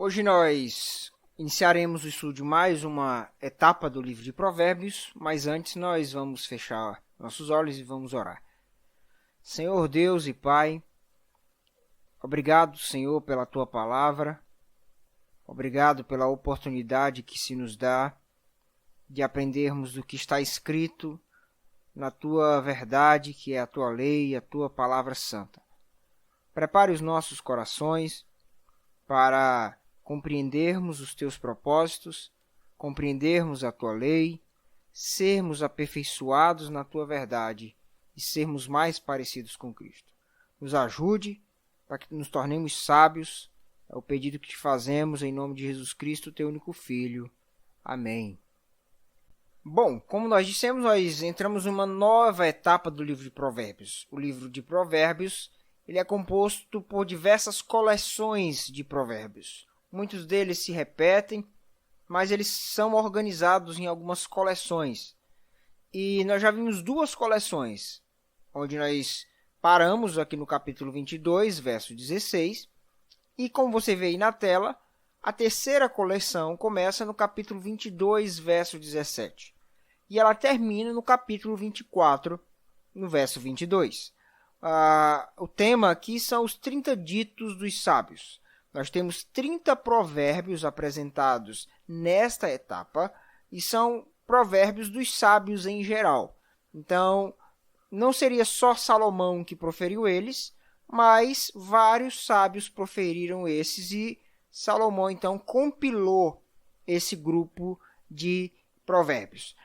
Hoje nós iniciaremos o estudo de mais uma etapa do livro de Provérbios, mas antes nós vamos fechar nossos olhos e vamos orar. Senhor Deus e Pai, obrigado, Senhor, pela Tua palavra, obrigado pela oportunidade que se nos dá de aprendermos do que está escrito na Tua verdade, que é a Tua lei, a Tua palavra santa. Prepare os nossos corações para compreendermos os Teus propósitos, compreendermos a Tua lei, sermos aperfeiçoados na Tua verdade e sermos mais parecidos com Cristo. Nos ajude para que nos tornemos sábios. É o pedido que te fazemos em nome de Jesus Cristo, Teu único Filho. Amém. Bom, como nós dissemos, nós entramos numa nova etapa do livro de Provérbios. O livro de Provérbios ele é composto por diversas coleções de provérbios. Muitos deles se repetem, mas eles são organizados em algumas coleções. E nós já vimos duas coleções, onde nós paramos aqui no capítulo 22, verso 16. E como você vê aí na tela, a terceira coleção começa no capítulo 22, verso 17. E ela termina no capítulo 24, no verso 22. O tema aqui são os 30 ditos dos sábios. Nós temos 30 provérbios apresentados nesta etapa e são provérbios dos sábios em geral. Então, não seria só Salomão que proferiu eles, mas vários sábios proferiram esses e Salomão, então, compilou esse grupo de provérbios.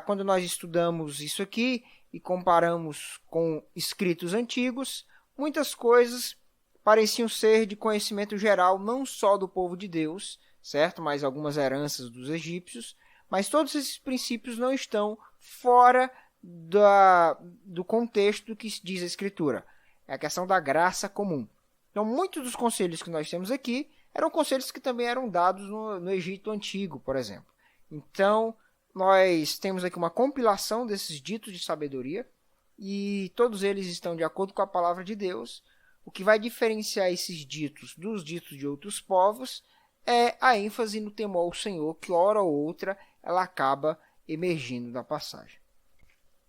Quando nós estudamos isso aqui e comparamos com escritos antigos, muitas coisas pareciam ser de conhecimento geral, não só do povo de Deus, certo? Mas algumas heranças dos egípcios, mas todos esses princípios não estão fora do contexto do que diz a Escritura. É a questão da graça comum. Então, muitos dos conselhos que nós temos aqui eram conselhos que também eram dados no Egito Antigo, por exemplo. Então, nós temos aqui uma compilação desses ditos de sabedoria e todos eles estão de acordo com a palavra de Deus. O que vai diferenciar esses ditos dos ditos de outros povos é a ênfase no temor ao Senhor, que hora ou outra ela acaba emergindo da passagem.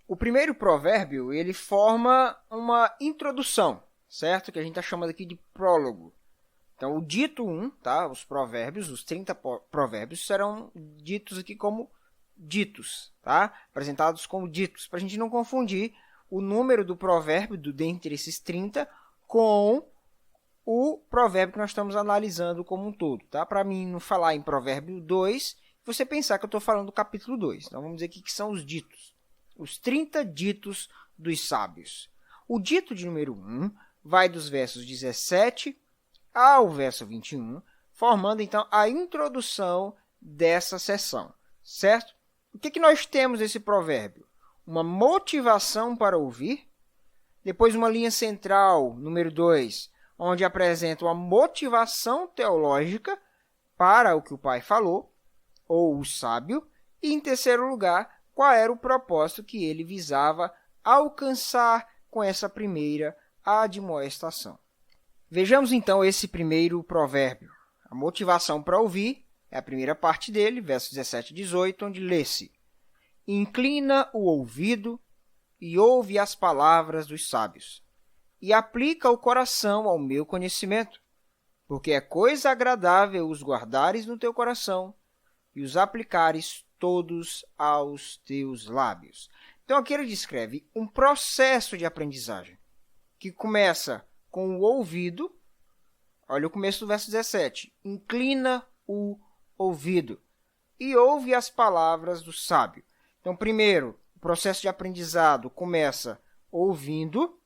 O primeiro provérbio ele forma uma introdução, certo? Que a gente está chamando aqui de prólogo. Então, o dito 1, tá? Os provérbios, os 30 provérbios serão ditos aqui como ditos, tá? Apresentados como ditos, para a gente não confundir o número do provérbio dentre esses 30 com o provérbio que nós estamos analisando como um todo, tá? Para mim não falar em provérbio 2, você pensar que eu estou falando do capítulo 2. Então, vamos dizer aqui que são os ditos. Os 30 ditos dos sábios. O dito de número 1 vai dos versos 17 ao verso 21, formando, então, a introdução dessa seção, certo? O que nós temos nesse provérbio? Uma motivação para ouvir, depois uma linha central, número 2, onde apresenta uma motivação teológica para o que o pai falou, ou o sábio, e em terceiro lugar, qual era o propósito que ele visava alcançar com essa primeira admoestação. Vejamos então esse primeiro provérbio. A motivação para ouvir é a primeira parte dele, versos 17 e 18, onde lê-se: Inclina o ouvido e ouve as palavras dos sábios, e aplica o coração ao meu conhecimento, porque é coisa agradável os guardares no teu coração e os aplicares todos aos teus lábios. Então, aqui ele descreve um processo de aprendizagem, que começa com o ouvido. Olha o começo do verso 17. Inclina o ouvido e ouve as palavras do sábio. Então, primeiro, o processo de aprendizado começa ouvindo.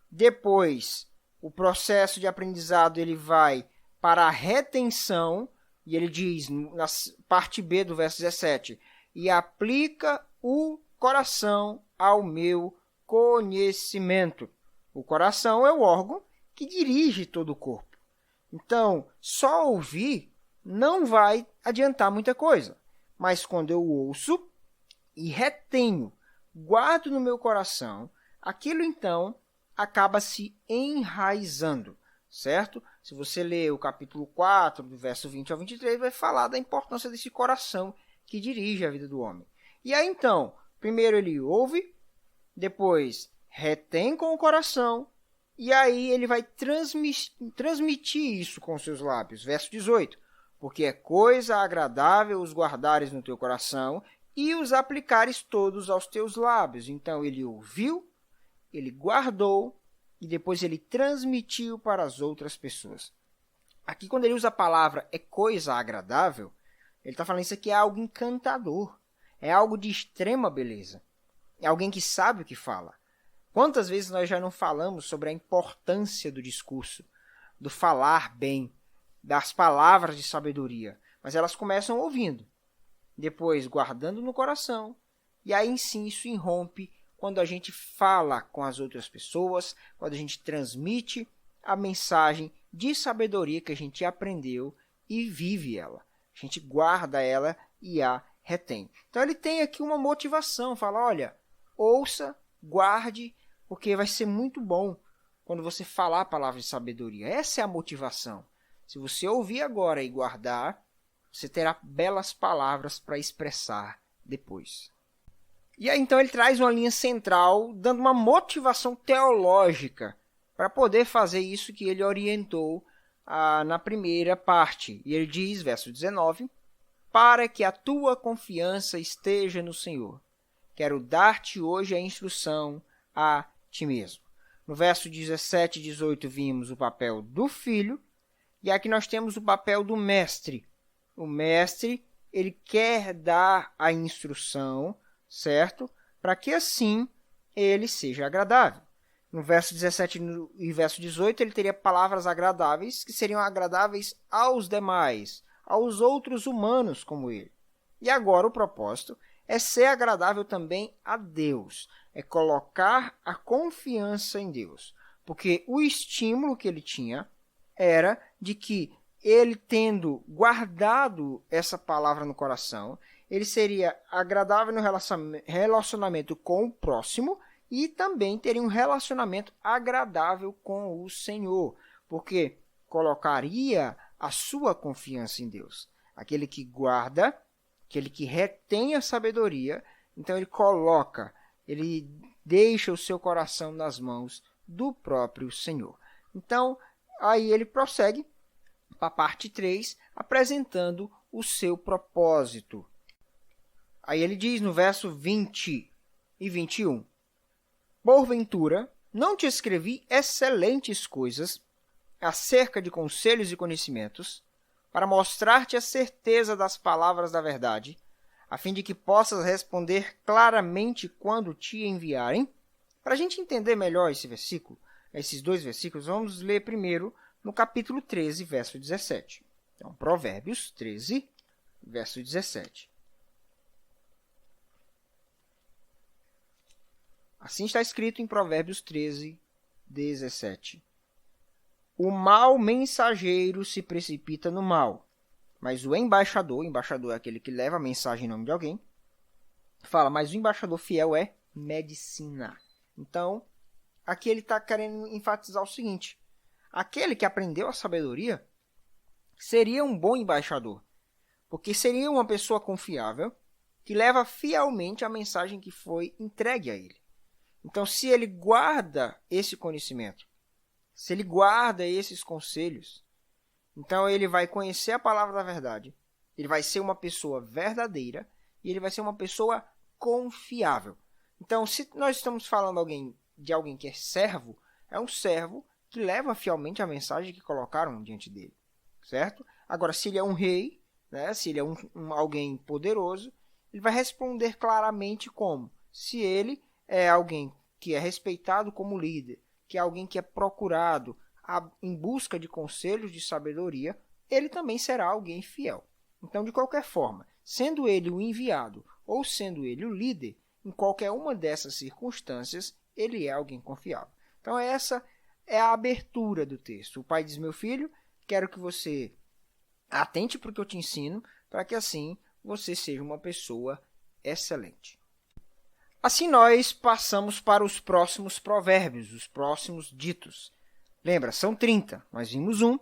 Depois, o processo de aprendizado ele vai para a retenção. E ele diz, na parte B do verso 17, e aplica o coração ao meu conhecimento. O coração é o órgão que dirige todo o corpo. Então, só ouvir não vai adiantar muita coisa. Mas quando eu ouço e retenho, guardo no meu coração, aquilo então acaba se enraizando, certo? Se você ler o capítulo 4, do verso 20 ao 23, vai falar da importância desse coração que dirige a vida do homem. E aí, então, primeiro ele ouve, depois retém com o coração, e aí ele vai transmitir isso com seus lábios. Verso 18. Porque é coisa agradável os guardares no teu coração e os aplicares todos aos teus lábios. Então, ele ouviu, ele guardou e depois ele transmitiu para as outras pessoas. Aqui, quando ele usa a palavra é coisa agradável, ele está falando isso aqui é algo encantador, é algo de extrema beleza. É alguém que sabe o que fala. Quantas vezes nós já não falamos sobre a importância do discurso, do falar bem, das palavras de sabedoria, mas elas começam ouvindo, depois guardando no coração, e aí sim isso irrompe quando a gente fala com as outras pessoas, quando a gente transmite a mensagem de sabedoria que a gente aprendeu e vive ela. A gente guarda ela e a retém. Então ele tem aqui uma motivação, fala, olha, ouça, guarde, porque vai ser muito bom quando você falar a palavra de sabedoria. Essa é a motivação. Se você ouvir agora e guardar, você terá belas palavras para expressar depois. E aí, então, ele traz uma linha central, dando uma motivação teológica para poder fazer isso que ele orientou na primeira parte. E ele diz, verso 19, para que a tua confiança esteja no Senhor. Quero dar-te hoje a instrução a ti mesmo. No verso 17 e 18 vimos o papel do filho, e aqui nós temos o papel do mestre. O mestre, ele quer dar a instrução, certo? Para que assim ele seja agradável. No verso 17 e verso 18, ele teria palavras agradáveis, que seriam agradáveis aos demais, aos outros humanos como ele. E agora o propósito é ser agradável também a Deus, é colocar a confiança em Deus. Porque o estímulo que ele tinha era de que ele, tendo guardado essa palavra no coração, ele seria agradável no relacionamento com o próximo e também teria um relacionamento agradável com o Senhor, porque colocaria a sua confiança em Deus. Aquele que guarda, aquele que retém a sabedoria, então ele deixa o seu coração nas mãos do próprio Senhor. Então, aí ele prossegue para a parte 3, apresentando o seu propósito. Aí ele diz no verso 20 e 21, porventura, não te escrevi excelentes coisas acerca de conselhos e conhecimentos, para mostrar-te a certeza das palavras da verdade, a fim de que possas responder claramente quando te enviarem? Para a gente entender melhor esse versículo, esses dois versículos, vamos ler primeiro no capítulo 13, verso 17. Então, Provérbios 13, verso 17. Assim está escrito em Provérbios 13, 17. O mau mensageiro se precipita no mal, mas o embaixador é aquele que leva a mensagem em nome de alguém, fala, mas o embaixador fiel é medicina. Então, aqui ele está querendo enfatizar o seguinte, aquele que aprendeu a sabedoria seria um bom embaixador, porque seria uma pessoa confiável que leva fielmente a mensagem que foi entregue a ele. Então, se ele guarda esse conhecimento, se ele guarda esses conselhos, então ele vai conhecer a palavra da verdade, ele vai ser uma pessoa verdadeira e ele vai ser uma pessoa confiável. Então, se nós estamos falando de alguém que é servo, é um servo que leva fielmente a mensagem que colocaram diante dele, certo? Agora, se ele é um rei, né, se ele é alguém poderoso, ele vai responder claramente como? Se ele é alguém que é respeitado como líder, que é alguém que é procurado em busca de conselhos de sabedoria, ele também será alguém fiel. Então, de qualquer forma, sendo ele o enviado ou sendo ele o líder, em qualquer uma dessas circunstâncias, ele é alguém confiável. Então, essa é a abertura do texto. O pai diz, meu filho, quero que você atente para o que eu te ensino, para que assim você seja uma pessoa excelente. Assim nós passamos para os próximos provérbios, os próximos ditos. Lembra, são 30. Nós vimos um,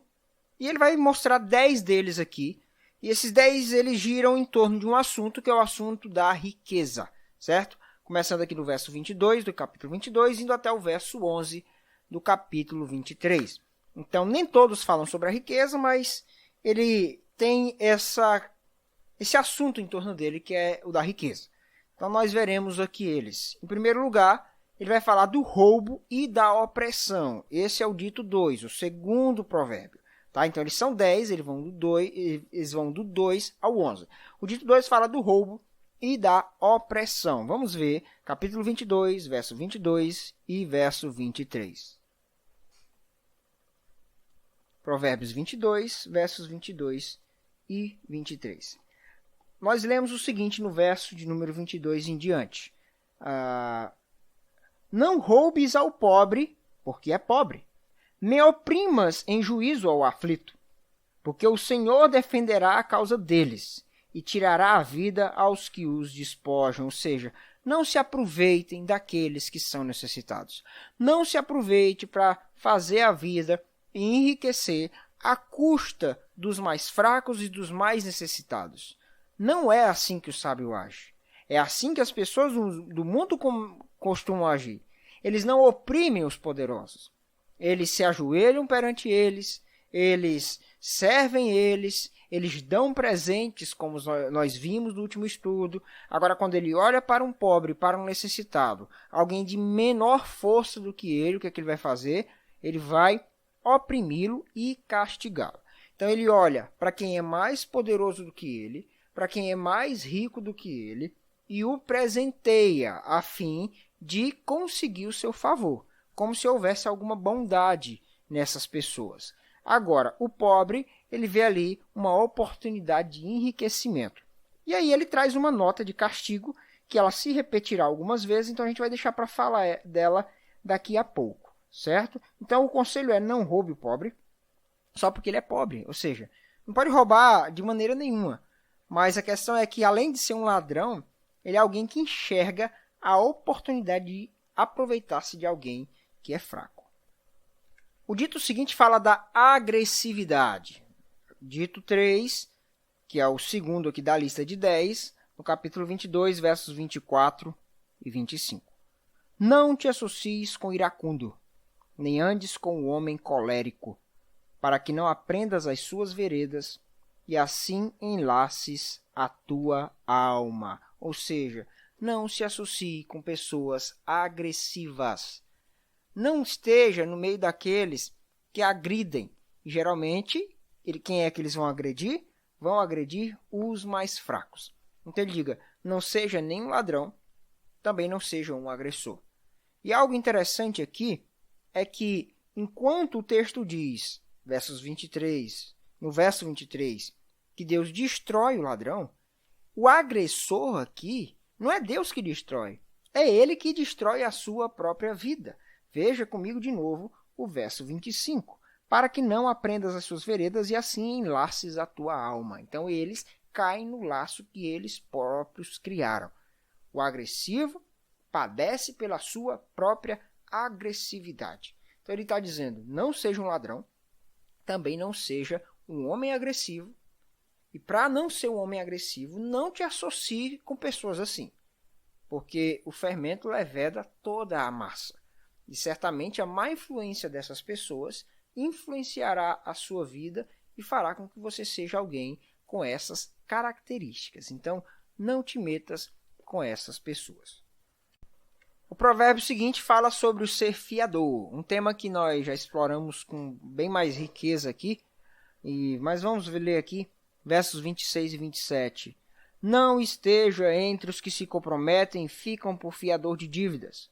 E ele vai mostrar 10 deles aqui. E esses 10 eles giram em torno de um assunto, que é o assunto da riqueza, certo? Começando aqui no verso 22 do capítulo 22, indo até o verso 11 do capítulo 23. Então, nem todos falam sobre a riqueza, mas ele tem esse assunto em torno dele, que é o da riqueza. Então, nós veremos aqui eles. Em primeiro lugar, ele vai falar do roubo e da opressão. Esse é o dito 2, o segundo provérbio. Tá? Então, eles são 10, eles vão do 2 ao 11. O dito 2 fala do roubo e da opressão. Vamos ver capítulo 22, verso 22 e verso 23. Provérbios 22, versos 22 e 23. Nós lemos o seguinte no verso de número 22 em diante. Não roubes ao pobre, porque é pobre. Nem oprimas em juízo ao aflito, porque o Senhor defenderá a causa deles e tirará a vida aos que os despojam. Ou seja, não se aproveitem daqueles que são necessitados. Não se aproveite para fazer a vida e enriquecer à custa dos mais fracos e dos mais necessitados. Não é assim que o sábio age. É assim que as pessoas do mundo costumam agir. Eles não oprimem os poderosos. Eles se ajoelham perante eles, eles servem eles dão presentes, como nós vimos no último estudo. Agora, quando ele olha para um pobre, para um necessitado, alguém de menor força do que ele, o que é que ele vai fazer? Ele vai oprimi-lo e castigá-lo. Então, ele olha para quem é mais poderoso do que ele, para quem é mais rico do que ele, e o presenteia a fim de conseguir o seu favor, como se houvesse alguma bondade nessas pessoas. Agora, o pobre, ele vê ali uma oportunidade de enriquecimento. E aí ele traz uma nota de castigo, que ela se repetirá algumas vezes, então a gente vai deixar para falar dela daqui a pouco, certo? Então o conselho é: não roube o pobre, só porque ele é pobre, ou seja, não pode roubar de maneira nenhuma. Mas a questão é que, além de ser um ladrão, ele é alguém que enxerga a oportunidade de aproveitar-se de alguém que é fraco. O dito seguinte fala da agressividade. Dito 3, que é o segundo aqui da lista de 10, no capítulo 22, versos 24 e 25. Não te associes com iracundo, nem andes com o homem colérico, para que não aprendas as suas veredas e assim enlaces a tua alma. Ou seja, não se associe com pessoas agressivas. Não esteja no meio daqueles que agridem. E, geralmente, quem é que eles vão agredir? Vão agredir os mais fracos. Então ele diga: não seja nem um ladrão, também não seja um agressor. E algo interessante aqui é que, enquanto o texto diz, no verso 23, que Deus destrói o ladrão, o agressor aqui não é Deus que destrói, é ele que destrói a sua própria vida. Veja comigo de novo o verso 25. Para que não aprendas as suas veredas e assim enlaces a tua alma. Então, eles caem no laço que eles próprios criaram. O agressivo padece pela sua própria agressividade. Então, ele está dizendo: não seja um ladrão, também não seja um homem agressivo. E para não ser um homem agressivo, não te associe com pessoas assim. Porque o fermento leveda toda a massa. E certamente a má influência dessas pessoas influenciará a sua vida e fará com que você seja alguém com essas características. Então, não te metas com essas pessoas. O provérbio seguinte fala sobre o ser fiador, um tema que nós já exploramos com bem mais riqueza aqui, mas vamos ler aqui versos 26 e 27. Não esteja entre os que se comprometem e ficam por fiador de dívidas,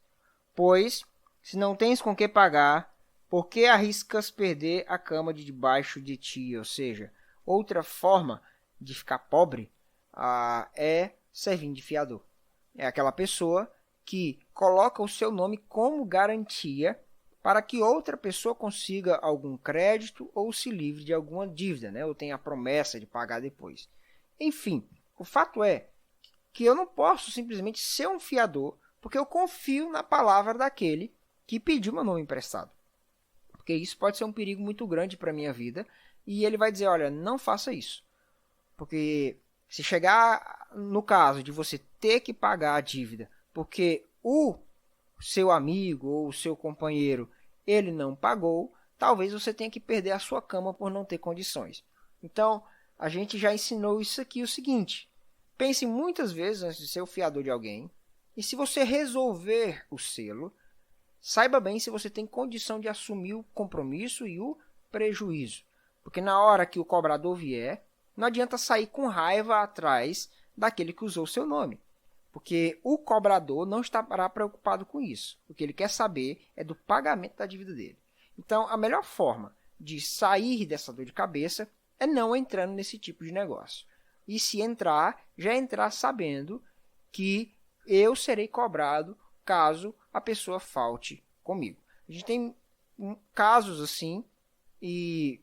pois, se não tens com que pagar, por que arriscas perder a cama de debaixo de ti? Ou seja, outra forma de ficar pobre é servir de fiador. É aquela pessoa que coloca o seu nome como garantia para que outra pessoa consiga algum crédito ou se livre de alguma dívida, né? Ou tenha a promessa de pagar depois. Enfim, o fato é que eu não posso simplesmente ser um fiador porque eu confio na palavra daquele que pediu meu nome emprestado. Porque isso pode ser um perigo muito grande para a minha vida e ele vai dizer, olha, não faça isso. Porque se chegar no caso de você ter que pagar a dívida porque o seu amigo ou o seu companheiro ele não pagou, talvez você tenha que perder a sua cama por não ter condições. Então, a gente já ensinou isso aqui, o seguinte: pense muitas vezes antes de ser o fiador de alguém, e se você resolver o selo, saiba bem se você tem condição de assumir o compromisso e o prejuízo. Porque na hora que o cobrador vier, não adianta sair com raiva atrás daquele que usou o seu nome. Porque o cobrador não estará preocupado com isso. O que ele quer saber é do pagamento da dívida dele. Então, a melhor forma de sair dessa dor de cabeça é não entrando nesse tipo de negócio. E se entrar, já entrar sabendo que eu serei cobrado caso a pessoa falte comigo. A gente tem casos assim, e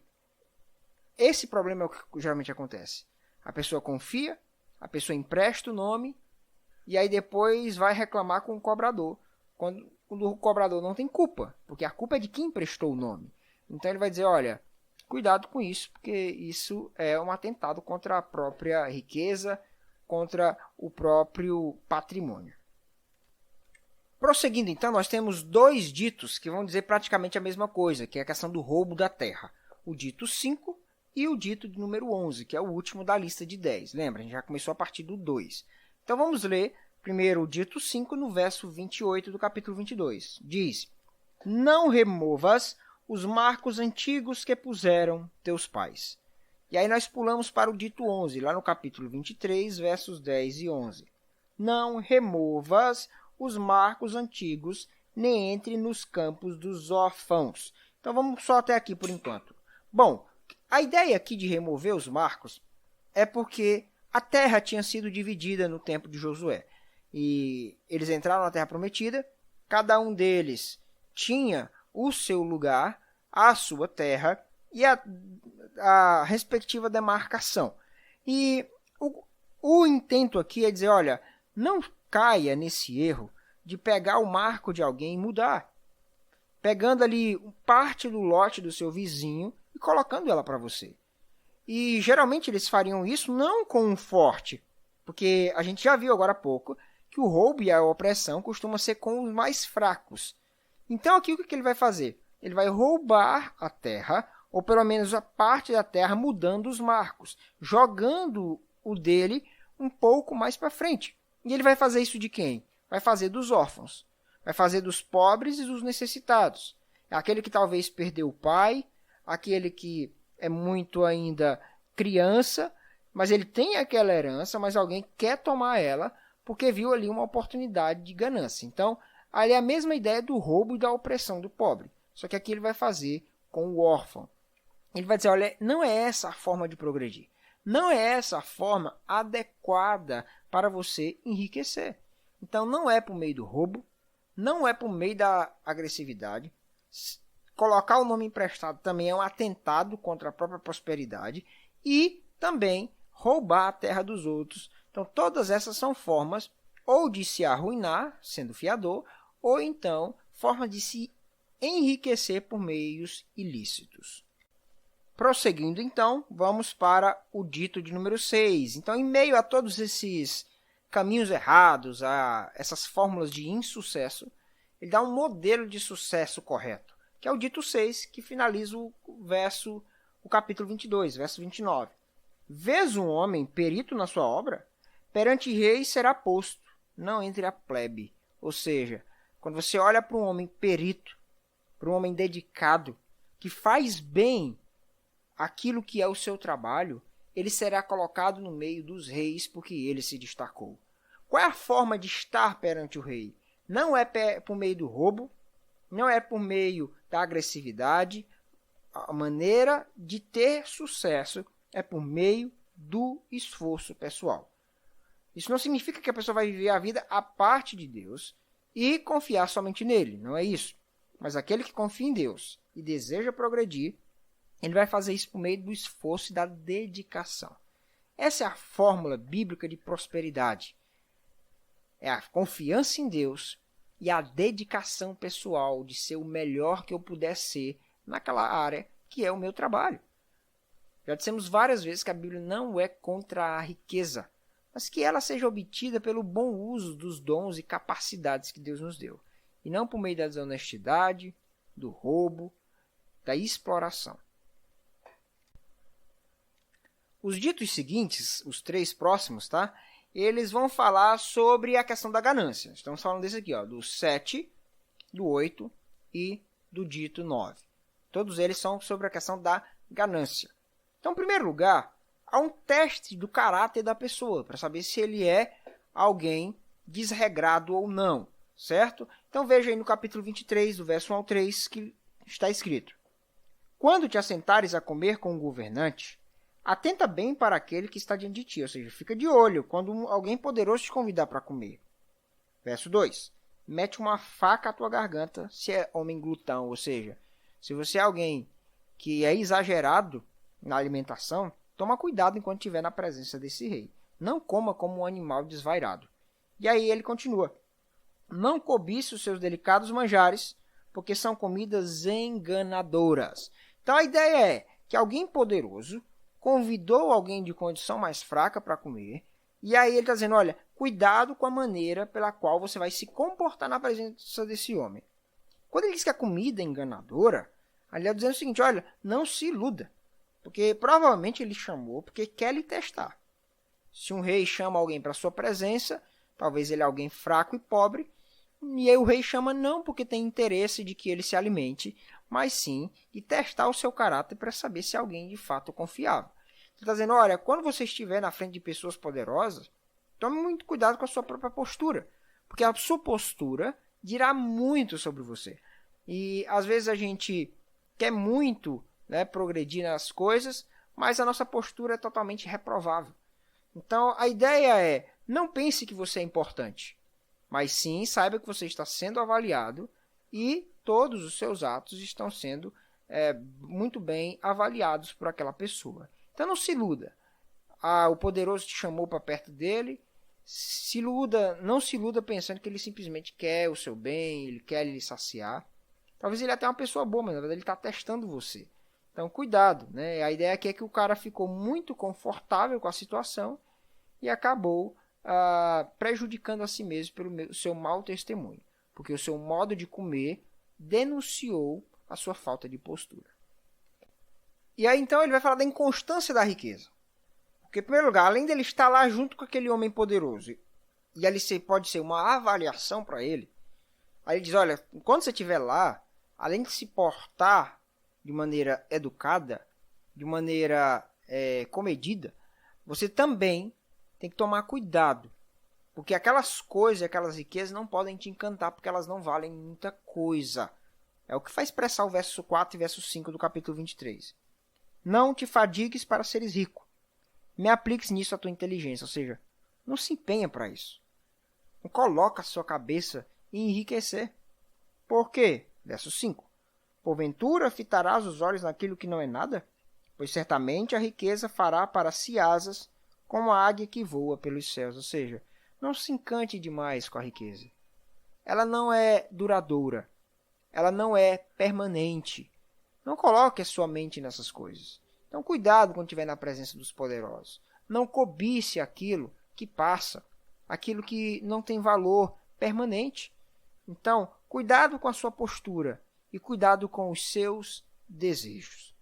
esse problema é o que geralmente acontece. A pessoa confia, a pessoa empresta o nome, e aí depois vai reclamar com o cobrador, quando o cobrador não tem culpa, porque a culpa é de quem emprestou o nome. Então ele vai dizer, olha, cuidado com isso, porque isso é um atentado contra a própria riqueza, contra o próprio patrimônio. Prosseguindo, então, nós temos dois ditos que vão dizer praticamente a mesma coisa, que é a questão do roubo da terra. O dito 5 e o dito de número 11, que é o último da lista de 10. Lembra, a gente já começou a partir do 2. Então, vamos ler primeiro o dito 5 no verso 28 do capítulo 22. Diz, não removas os marcos antigos que puseram teus pais. E aí nós pulamos para o dito 11, lá no capítulo 23, versos 10 e 11. Não removas os marcos antigos, nem entre nos campos dos órfãos. Então vamos só até aqui por enquanto. Bom, a ideia aqui de remover os marcos é porque a terra tinha sido dividida no tempo de Josué. E eles entraram na terra prometida, cada um deles tinha o seu lugar, a sua terra e a respectiva demarcação. E o intento aqui é dizer, olha, não caia nesse erro de pegar o marco de alguém e mudar. Pegando ali parte do lote do seu vizinho e colocando ela para você. E geralmente eles fariam isso não com um forte, porque a gente já viu agora há pouco que o roubo e a opressão costumam ser com os mais fracos. Então aqui o que ele vai fazer? Ele vai roubar a terra, ou pelo menos a parte da terra, mudando os marcos, jogando o dele um pouco mais para frente. E ele vai fazer isso de quem? Vai fazer dos órfãos, vai fazer dos pobres e dos necessitados. É aquele que talvez perdeu o pai, aquele que é muito ainda criança, mas ele tem aquela herança, mas alguém quer tomar ela porque viu ali uma oportunidade de ganância. Então, ali é a mesma ideia do roubo e da opressão do pobre. Só que aqui ele vai fazer com o órfão. Ele vai dizer, olha, não é essa a forma de progredir. Não é essa a forma adequada para você enriquecer. Então, não é por meio do roubo, não é por meio da agressividade. Colocar o nome emprestado também é um atentado contra a própria prosperidade e também roubar a terra dos outros. Então, todas essas são formas ou de se arruinar, sendo fiador, ou então forma de se enriquecer por meios ilícitos. Prosseguindo, então, vamos para o dito de número 6. Então, em meio a todos esses caminhos errados, a essas fórmulas de insucesso, ele dá um modelo de sucesso correto, que é o dito 6, que finaliza o capítulo 22, verso 29. Vês um homem perito na sua obra? Perante reis será posto, não entre a plebe. Ou seja, quando você olha para um homem perito, para um homem dedicado, que faz bem aquilo que é o seu trabalho, ele será colocado no meio dos reis porque ele se destacou. Qual é a forma de estar perante o rei? Não é por meio do roubo, não é por meio da agressividade. A maneira de ter sucesso é por meio do esforço pessoal. Isso não significa que a pessoa vai viver a vida à parte de Deus e confiar somente nele, não é isso. Mas aquele que confia em Deus e deseja progredir, ele vai fazer isso por meio do esforço e da dedicação. Essa é a fórmula bíblica de prosperidade. É a confiança em Deus e a dedicação pessoal de ser o melhor que eu puder ser naquela área que é o meu trabalho. Já dissemos várias vezes que a Bíblia não é contra a riqueza, mas que ela seja obtida pelo bom uso dos dons e capacidades que Deus nos deu, e não por meio da desonestidade, do roubo, da exploração. Os ditos seguintes, os 3 próximos, tá? Eles vão falar sobre a questão da ganância. Estamos falando desse aqui, ó, do 7, do 8 e do dito 9. Todos eles são sobre a questão da ganância. Então, em primeiro lugar, há um teste do caráter da pessoa, para saber se ele é alguém desregrado ou não, certo? Então, veja aí no capítulo 23, do verso 1 ao 3, que está escrito: Quando te assentares a comer com o governante, atenta bem para aquele que está diante de ti, ou seja, fica de olho quando alguém poderoso te convidar para comer. Verso 2. Mete uma faca à tua garganta se é homem glutão, ou seja, se você é alguém que é exagerado na alimentação, toma cuidado enquanto estiver na presença desse rei. Não coma como um animal desvairado. E aí ele continua: Não cobice os seus delicados manjares, porque são comidas enganadoras. Então a ideia é que alguém poderoso convidou alguém de condição mais fraca para comer, e aí ele está dizendo, olha, cuidado com a maneira pela qual você vai se comportar na presença desse homem. Quando ele diz que a comida é enganadora, ele está dizendo o seguinte, olha, não se iluda, porque provavelmente ele chamou porque quer lhe testar. Se um rei chama alguém para sua presença, talvez ele é alguém fraco e pobre, e aí o rei chama não porque tem interesse de que ele se alimente, mas sim de testar o seu caráter para saber se é alguém de fato confiável. Ele está dizendo, olha, quando você estiver na frente de pessoas poderosas, tome muito cuidado com a sua própria postura, porque a sua postura dirá muito sobre você. E às vezes a gente quer muito, né, progredir nas coisas, mas a nossa postura é totalmente reprovável. Então a ideia é, não pense que você é importante, mas sim saiba que você está sendo avaliado e todos os seus atos estão sendo muito bem avaliados por aquela pessoa. Então não se iluda. O poderoso te chamou para perto dele. Não se iluda pensando que ele simplesmente quer o seu bem, ele quer lhe saciar. Talvez ele até é uma pessoa boa, mas na verdade ele está testando você. Então cuidado, né? A ideia aqui é que o cara ficou muito confortável com a situação e acabou prejudicando a si mesmo pelo seu mau testemunho. Porque o seu modo de comer denunciou a sua falta de postura. E aí então ele vai falar da inconstância da riqueza. Porque, em primeiro lugar, além dele estar lá junto com aquele homem poderoso, e ali pode ser uma avaliação para ele, aí ele diz, olha, quando você estiver lá, além de se portar de maneira educada, de maneira comedida, você também tem que tomar cuidado. Porque aquelas coisas, aquelas riquezas não podem te encantar, porque elas não valem muita coisa. É o que faz expressar o verso 4 e verso 5 do capítulo 23. Não te fadigues para seres rico. Me apliques nisso a tua inteligência. Ou seja, não se empenha para isso. Não coloca a sua cabeça em enriquecer. Por quê? Verso 5. Porventura fitarás os olhos naquilo que não é nada? Pois certamente a riqueza fará para si asas, como a águia que voa pelos céus. Ou seja, não se encante demais com a riqueza. Ela não é duradoura. Ela não é permanente. Não coloque a sua mente nessas coisas. Então, cuidado quando estiver na presença dos poderosos. Não cobice aquilo que passa, aquilo que não tem valor permanente. Então, cuidado com a sua postura e cuidado com os seus desejos.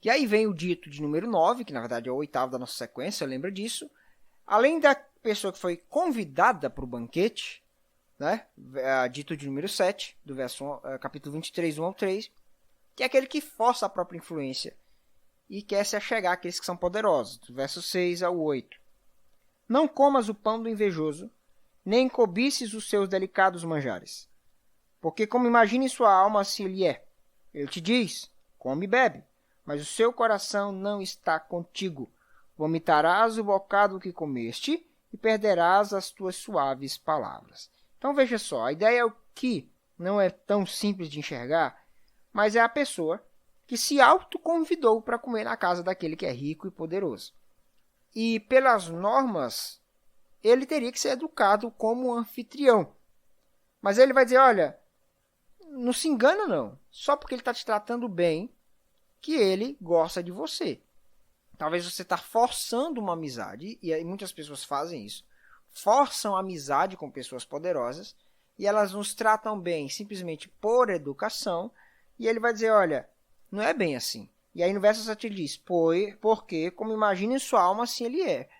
E aí vem o dito de número 9, que na verdade é o 8º da nossa sequência, lembra disso. Além da pessoa que foi convidada para o banquete, né? Dito de número 7, do capítulo 23, 1 ao 3, que é aquele que força a própria influência e quer se achegar àqueles que são poderosos, do verso 6 ao 8. Não comas o pão do invejoso, nem cobices os seus delicados manjares. Porque como imagina em sua alma se ele é. Ele te diz, come e bebe, mas o seu coração não está contigo. Vomitarás o bocado que comeste e perderás as tuas suaves palavras. Então veja só, a ideia é o que não é tão simples de enxergar, mas é a pessoa que se autoconvidou para comer na casa daquele que é rico e poderoso. E pelas normas, ele teria que ser educado como um anfitrião. Mas ele vai dizer, olha, não se engana não. Só porque ele está te tratando bem, que ele gosta de você. Talvez você está forçando uma amizade, e aí muitas pessoas fazem isso, forçam amizade com pessoas poderosas, e elas nos tratam bem simplesmente por educação, e ele vai dizer, olha, não é bem assim. E aí no verso 7 ele diz, porque como imagina em sua alma, assim ele é.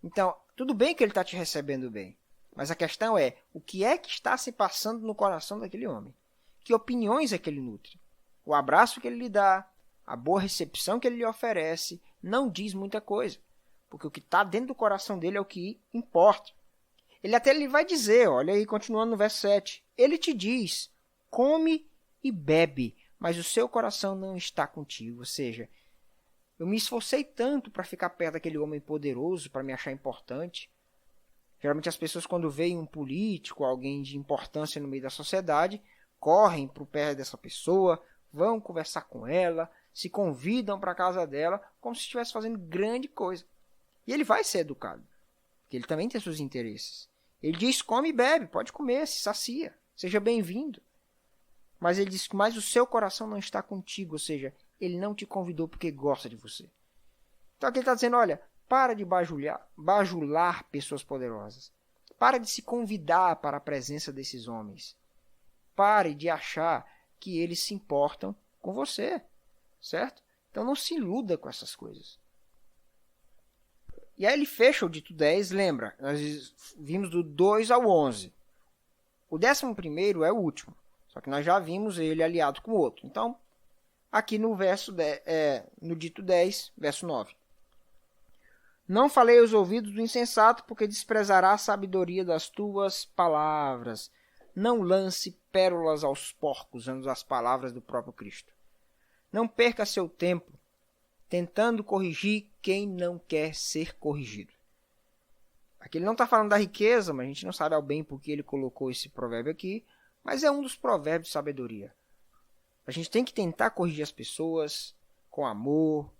Então, tudo bem que ele está te recebendo bem, mas a questão é, o que é que está se passando no coração daquele homem? Que opiniões é que ele nutre? O abraço que ele lhe dá, a boa recepção que ele lhe oferece, não diz muita coisa, porque o que está dentro do coração dele é o que importa. Ele até lhe vai dizer, olha aí, continuando no verso 7, ele te diz, come e bebe, mas o seu coração não está contigo. Ou seja, eu me esforcei tanto para ficar perto daquele homem poderoso, para me achar importante. Geralmente as pessoas, quando veem um político, alguém de importância no meio da sociedade, correm para o pé dessa pessoa, vão conversar com ela, se convidam para a casa dela, como se estivesse fazendo grande coisa. E ele vai ser educado, porque ele também tem seus interesses. Ele diz, come e bebe, pode comer, se sacia, seja bem-vindo. Mas ele diz, mas o seu coração não está contigo, ou seja, ele não te convidou porque gosta de você. Então aqui ele está dizendo, olha, para de bajular pessoas poderosas. Para de se convidar para a presença desses homens. Pare de achar que eles se importam com você, certo? Então não se iluda com essas coisas. E aí ele fecha o dito 10, lembra, nós vimos do 2 ao 11. O 11º é o último, só que nós já vimos ele aliado com o outro. Então, aqui no no dito 10, verso 9. Não falei aos ouvidos do insensato, porque desprezará a sabedoria das tuas palavras. Não lance pérolas aos porcos, usando as palavras do próprio Cristo. Não perca seu tempo tentando corrigir quem não quer ser corrigido. Aqui ele não está falando da riqueza, mas a gente não sabe ao bem por que ele colocou esse provérbio aqui, mas é um dos provérbios de sabedoria. A gente tem que tentar corrigir as pessoas com amor,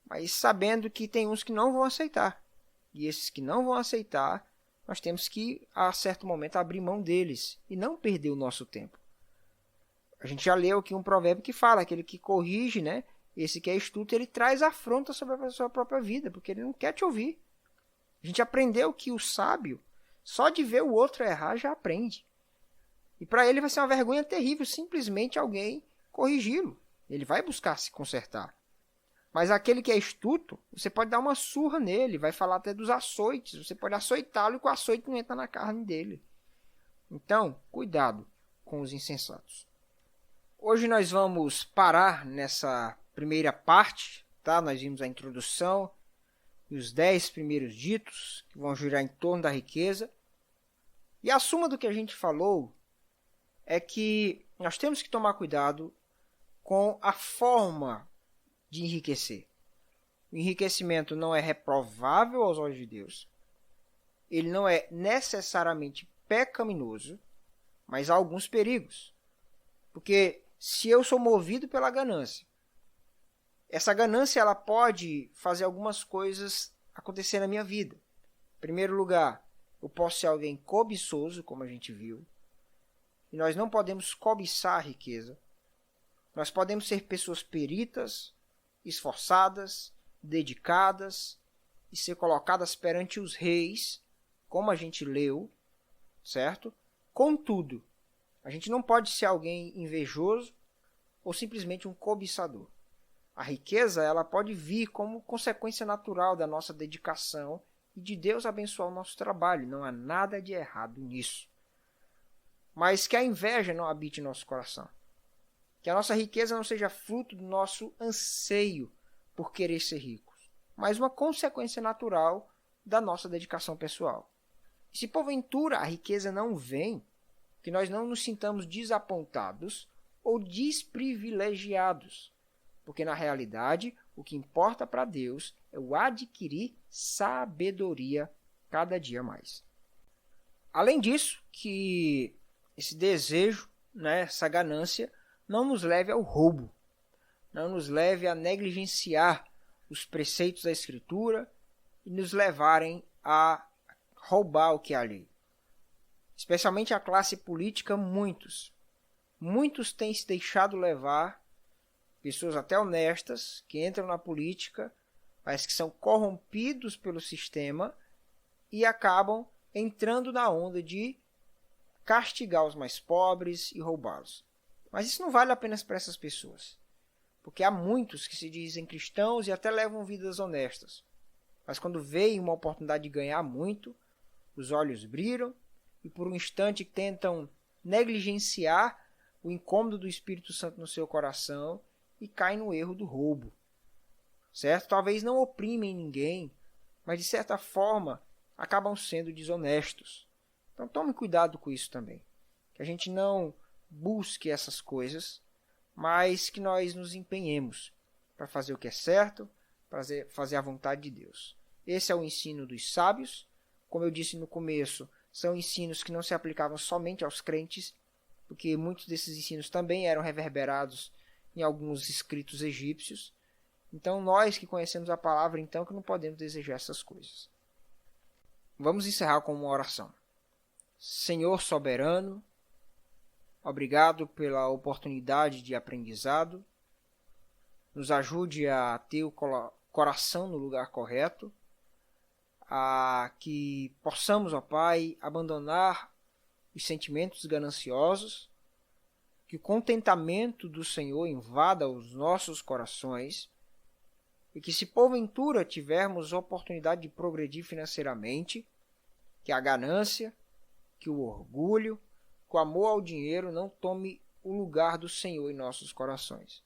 mas sabendo que tem uns que não vão aceitar. E esses que não vão aceitar, nós temos que, a certo momento, abrir mão deles e não perder o nosso tempo. A gente já leu aqui um provérbio que fala, aquele que corrige, né? Esse que é astuto, ele traz afronta sobre a sua própria vida, porque ele não quer te ouvir. A gente aprendeu que o sábio, só de ver o outro errar, já aprende. E para ele vai ser uma vergonha terrível simplesmente alguém corrigi-lo. Ele vai buscar se consertar. Mas aquele que é astuto, você pode dar uma surra nele, vai falar até dos açoites, você pode açoitá-lo e o açoite não entra na carne dele. Então, cuidado com os insensatos. Hoje nós vamos parar nessa primeira parte, tá? Nós vimos a introdução e os 10 primeiros ditos, que vão girar em torno da riqueza. E a suma do que a gente falou é que nós temos que tomar cuidado com a forma de enriquecer. O enriquecimento não é reprovável aos olhos de Deus. Ele não é necessariamente pecaminoso, mas há alguns perigos. Porque se eu sou movido pela ganância, essa ganância ela pode fazer algumas coisas acontecer na minha vida. Em primeiro lugar, eu posso ser alguém cobiçoso, como a gente viu. E nós não podemos cobiçar a riqueza. Nós podemos ser pessoas peritas, esforçadas, dedicadas e ser colocadas perante os reis, como a gente leu, certo? Contudo, a gente não pode ser alguém invejoso ou simplesmente um cobiçador. A riqueza ela pode vir como consequência natural da nossa dedicação e de Deus abençoar o nosso trabalho. Não há nada de errado nisso. Mas que a inveja não habite em nosso coração. Que a nossa riqueza não seja fruto do nosso anseio por querer ser ricos, mas uma consequência natural da nossa dedicação pessoal. E se porventura a riqueza não vem, que nós não nos sintamos desapontados ou desprivilegiados, porque na realidade o que importa para Deus é o adquirir sabedoria cada dia mais. Além disso, que esse desejo, né, essa ganância, não nos leve ao roubo, não nos leve a negligenciar os preceitos da Escritura e nos levarem a roubar o que há ali. Especialmente a classe política, muitos têm se deixado levar pessoas até honestas que entram na política, mas que são corrompidos pelo sistema e acabam entrando na onda de castigar os mais pobres e roubá-los. Mas isso não vale apenas para essas pessoas, porque há muitos que se dizem cristãos e até levam vidas honestas. Mas quando veem uma oportunidade de ganhar muito, os olhos brilham e por um instante tentam negligenciar o incômodo do Espírito Santo no seu coração e caem no erro do roubo. Certo? Talvez não oprimem ninguém, mas de certa forma acabam sendo desonestos. Então tome cuidado com isso também. Que a gente não busque essas coisas, mas que nós nos empenhemos para fazer o que é certo, para fazer a vontade de Deus. Esse é o ensino dos sábios. Como eu disse no começo, são ensinos que não se aplicavam somente aos crentes, porque muitos desses ensinos também eram reverberados em alguns escritos egípcios. Então nós que conhecemos a palavra, então, que não podemos desejar essas coisas. Vamos encerrar com uma oração. Senhor soberano, obrigado pela oportunidade de aprendizado. Nos ajude a ter o coração no lugar correto, a que possamos, ó Pai, abandonar os sentimentos gananciosos, que o contentamento do Senhor invada os nossos corações e que, se porventura tivermos oportunidade de progredir financeiramente, que a ganância, que o orgulho, que o amor ao dinheiro não tome o lugar do Senhor em nossos corações.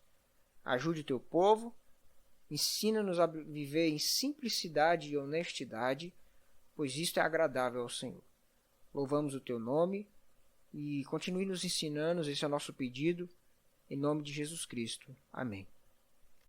Ajude o teu povo, ensina-nos a viver em simplicidade e honestidade, pois isto é agradável ao Senhor. Louvamos o teu nome e continue nos ensinando, esse é o nosso pedido, em nome de Jesus Cristo. Amém.